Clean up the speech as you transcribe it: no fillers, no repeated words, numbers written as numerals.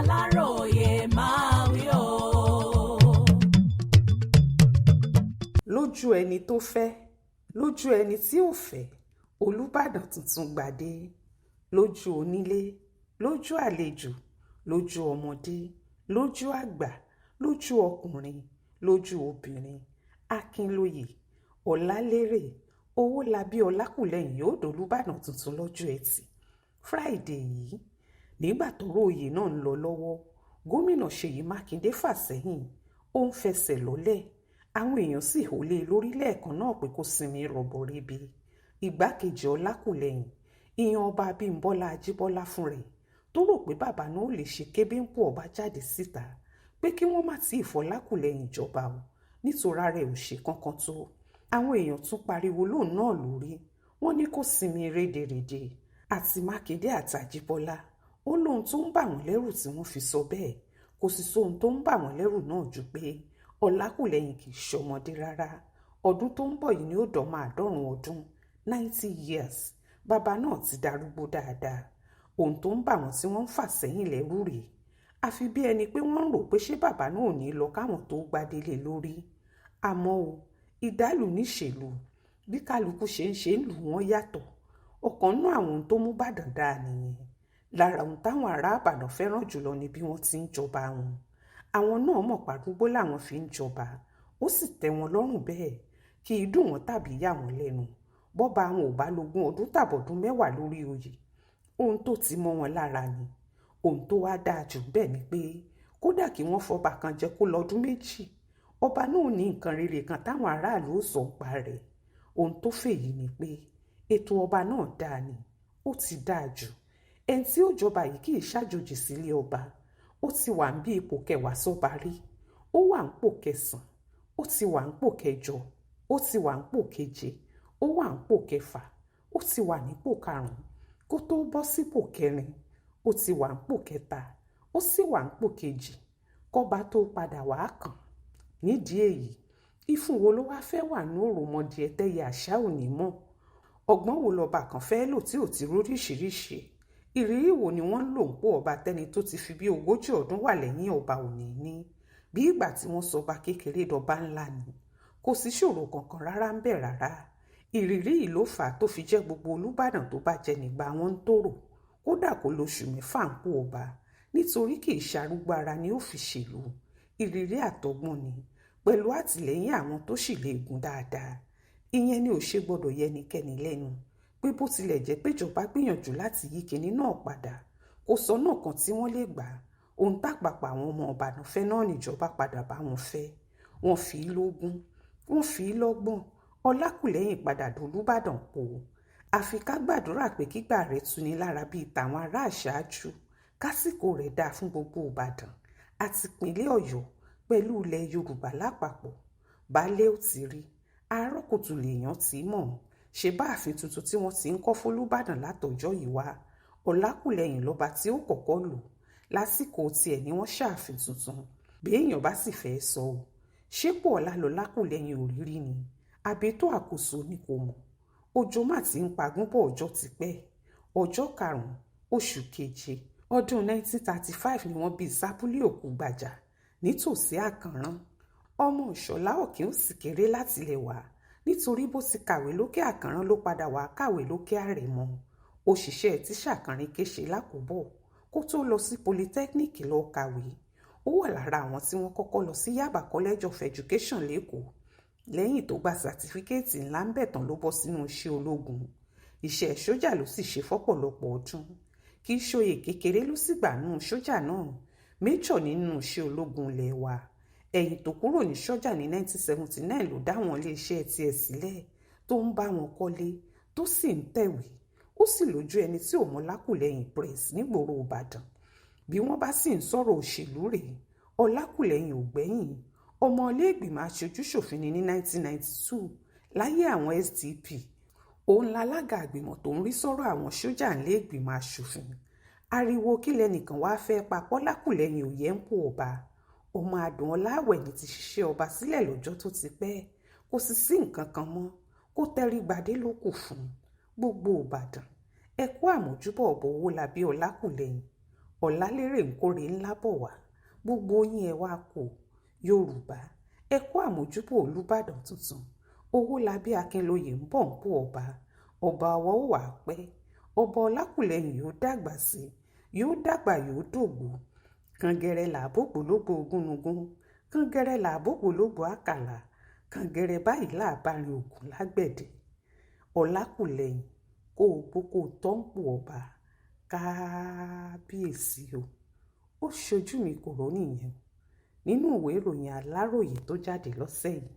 Aláròyé máa wí o. Lójú ẹni tó fẹ́, lójú ẹni tí ò fẹ́, Olúbàdàn tuntun gbàdé. Lójú onílé, lójú àlejò, lójú ọmọdé, lójú àgbà, lójú ọkùnrin, lójú obìnrin. Akínlóye, Ọlálérè, Owólabí Ọlákùlẹ́hìn yóò dolúbàdàn tuntun lọ́jọ́ Ẹtì Friday yìí. Nígbà tọ́rọ̀ oyè náà ń lọ lọ́wọ́, gómìnà Ṣèyí Mákindé fà sẹ́yìn, ó ń fẹsẹ̀ lọ́lẹ̀. Àwọn èèyàn sì hó lé lórí lẹ́ẹ̀kan náà pé kó sinmi rọ̀bọ̀ rebi. Igbákejì Ọlákùlẹ́hìn, ìyẹn ọba Abímbọ́lá Ajíbọ́lá fún rẹ̀, tó rò pé bàbá náà ò lè ṣe kébéǹpù ọba jáde síta pé kí wọ́n má tí ì fọlákùlẹ́hìn jọba o nítorí rẹ̀ ò ṣe kankan tó. Àwọn èèyàn tún pariwo lóun náà lórí, wọ́n ní kó sinmi rédèrèdè. Àti Mákindé àti Ajíbọ́lá ó lóhun tó ń bà wọ́n lẹ́rù tí wọ́n fi sọ bẹ́ẹ̀. Kò sì sóhun tó ń bà wọ́n lẹ́rù náà ju pé Ọlákùlẹ́hìn kì í ṣọmọdé rárá. Ọdún tó ń bọ̀ yìí ni ó dọ́mọ 90 ọdún 90 years. Bàbá náà ti darúgbó dáadáa. Ohun tó ń bà wọ́n tí wọ́n ń fà sẹ́yìn lẹ́rù rèé. Àfi bí ẹni pé wọ́n ń rò pé ṣé bàbá náà ò ní lọ káwọn tó gbadélé lórí. Àmọ́ o, ìdálù níṣèlú, bí kálukú ṣe ń ṣe ń lù wọ́n yàtọ̀. Ọ̀kan náà àwọn ohun tó mú Ìbàdàn dáa nìyẹn. Lára ohun táwọn ará Ìbàdàn fẹ́ràn jùlọ ni bí wọ́n ti ń jọba wọn. Àwọn náà mọ̀ pàdúgbò làwọn fi ń jọba, ó sì tẹ́ wọn lọ́rùn bẹ́ẹ̀, kì í dùn wọ́n tàbí yà wọ́n lẹ́nu. Bọ́ba àwọn ò bá lógún ọdún tàbọ̀dún 10 lórí oyè, ohun tó ti mọ́ wọn lára ni. Ohun tó wá dáa jù bẹ́ẹ̀ ni pé kódà kí wọ́n fọba kan jẹ kó lọ́dún 2, ọba náà ní nǹkan rere kan táwọn aráàlú ó sọ pa rẹ̀. Ohun tó fèyí ni pé ètò ọba náà dáa ni, ó ti dáa jù. Ẹni tí ó jọba yìí kì í ṣàjòjì sílé ọba. Ó ti wà ń bí ipò 10 sọ́ba rí, ó wà ń pò 9, ó ti wà ń pò 8, ó ti wà ń pò 7, ó wà ń pò 6, ó ti wà nípò 5 kó tó bọ́ sípò 4, ó ti wà ń pò 3, ó sì wà ń pò 2 kọ́ba tó padà wá kàn. Nídìí èyí, ìfún wo ló wá fẹ́ wà ní òròmọdìẹ tẹ́yẹ àṣà òní mọ́? Ọgbọ́n wo lọba kan fẹ́ lò tí ò ti róríṣiríṣi? Ìrírí wo ni wọ́n ń lò ń pò ọba tẹ́ni tó ti fi bí 40 ọdún wà lẹ́yìn ọba òní ní? Bí ìgbà tí wọ́n sọba kékeré dọba ńlá ni. Kò sí ṣòro kankan rárá ń bẹ̀ rárá. Ìrírí yìí ló fà á tó fi jẹ́ gbogbo Olúbàdàn tó bá jẹ nígbà wọn ń tòrò, kódà kó lóṣù 6 ń pò ọba, nítorí kì í ṣarúgbó ara ni ó fi ṣèlú. Ìrírí àtọgbọ́n ni, pẹ̀lú àtìlẹ́yìn àwọn tó sì lè gùn dáadáa. Ìyẹn ni ò ṣe gbọ́dọ̀ yẹnikẹ́ni lẹ́nu pé bó tilẹ̀ jẹ́ pé ìjọba gbìyànjú láti yí kinní náà padà, kò sọ́nà kan tí wọ́n lè gbà. Ohun tápapọ̀ àwọn ọmọ Ìbàdàn fẹ́ náà níjọba padà bá wọn fẹ́. Wọ́n fi í lógún, wọ́n fi í lọ́gbọ́n. Ọlákùlẹ́hìn padà dolúbàdàn pò. Àfi ká gbàdúrà pé kígbà rẹ̀ tuni lára bíi tàwọn ará àṣáájú, kásìkò rẹ̀ dáa fún gbogbo Ìbàdàn àti ìpínlẹ̀ Ọ̀yọ́ pẹ̀lú ilẹ̀ Yorùbá lápapọ̀. Baálé ò ti rí, àárọ̀ kùtù lèèyàn ti mọ̀. Ṣe bá ààfin tuntun tí wọ́n ti ń kọ́ f'Olúbàdàn látọjọ́ yìí wá, Ọlákùlẹ́hìn lọ́ba tí ó kọ́kọ́ lò. Lásìkò tiẹ̀ ni wọ́n ṣààfin tuntun. Bí èèyàn bá sì fẹ́ sọ ọ́, ṣépò ọlá lọlákùlẹ́hìn òrírí ni, àbètò àkóso ni kò mọ̀. Òjò má ti ń pagún bọ̀ ọjọ́ ti pẹ́. Ọjọ́ 5 oṣù keje ọdún 1935 ni wọ́n bí sábúlé òkú gbàjà nítòsí Àkànrán. Ọmọ Ìṣọ̀lá Ọ̀kín ò sì kéré láti lè wá, nítorí bó ti kàwé lókè Àkànrán ló padà wá kàwé lókè Àrẹ̀mọ. Òṣìṣẹ́ tíṣà Kànrin kéṣe lákòbọ̀ kó tó lọ sí polytechnic lọ kàwé. Ó wà lára àwọn tí wọ́n kọ́kọ́ lọ sí Yaba College of Education lẹ́kọ̀ọ́. Lẹ́yìn tó gba sàtífíkẹ́ẹ̀tì ńlá ń bẹ̀ tán ló bọ́ sínú iṣẹ́ ológun. Iṣẹ́ sójà ló sì ṣe fọ́pọ̀lọpọ̀ ọdún. Kì í ṣoyè kékeré ló sì gbà nínú sójà náà, méjọ̀ nínú iṣẹ́ ológun ilẹ̀ wa. Ẹ̀yìn tó kúrò ní sójà ní 1979 ló dá wọn iléeṣẹ́ tiẹ̀ sílẹ̀ tó ń bá wọn kọ́lé tó sì ń tẹ̀wé. Ó sì lójú ẹni tí ò mọ Lákùlẹ́hìn Press nígboro Ìbàdàn. Bí wọ́n bá sì ń sọ̀rọ̀ òṣèlú rèé, Ọlákùlẹ́hìn ò gbẹ́yìn. Ọmọ ilé ìgbìmọ̀ aṣojú-ṣòfin ni ní 1992 láyé àwọn SDP. Òun lálága ìgbìmọ̀ tó ń rí sọ́rọ̀ àwọn sójà nílé ìgbìmọ̀ aṣòfin. Ariwo kílẹ̀ nìkan wá fẹ́ papọ̀ Lákùlẹ́hìn òye ń pò ọba. Ọmọ Adùn Ọláwẹ̀ní ti ṣiṣẹ́ ọba sílẹ̀ lọ́jọ́ tó ti pẹ́. Kò sì sí nǹkan kan mọ́, kó tẹrí gbadé ló kù fún gbogbo Ìbàdàn. Ẹ kú àmójúbọ̀ ọ̀bọ̀ Owólabí Ọlákùlẹ́hìn. ọ̀làlérè ń kórè ńlá bọ̀ wá, gbogbo yín ẹ wá kó Yorùbá, ẹ kú àmójúbò Olúbàdàn tuntun. Owólabí Akínlóye ń bọ̀ ń pò ọba wa ó wà pẹ́, ọba Ọlákùlẹ̀yìn yóò dàgbà sí i, yóò dàgbà yóò dògbò. Kàngẹ̀rẹ̀ làbògbò lógbò ogúnnugún, kàngẹ̀rẹ̀ làbògbò lógbò àkàlà, kàngẹ̀rẹ̀ báyìí làbárin ògùn lágbẹ̀dẹ. Ọlákùlẹ̀yìn kó o gbó kó o tọ́ ń pò ọba, kábíyèsí o. Ó ṣojú mi kò rò nìyẹn nínú ìwé ìròyìn Aláròyé tó jáde lọ́sẹ̀ yìí.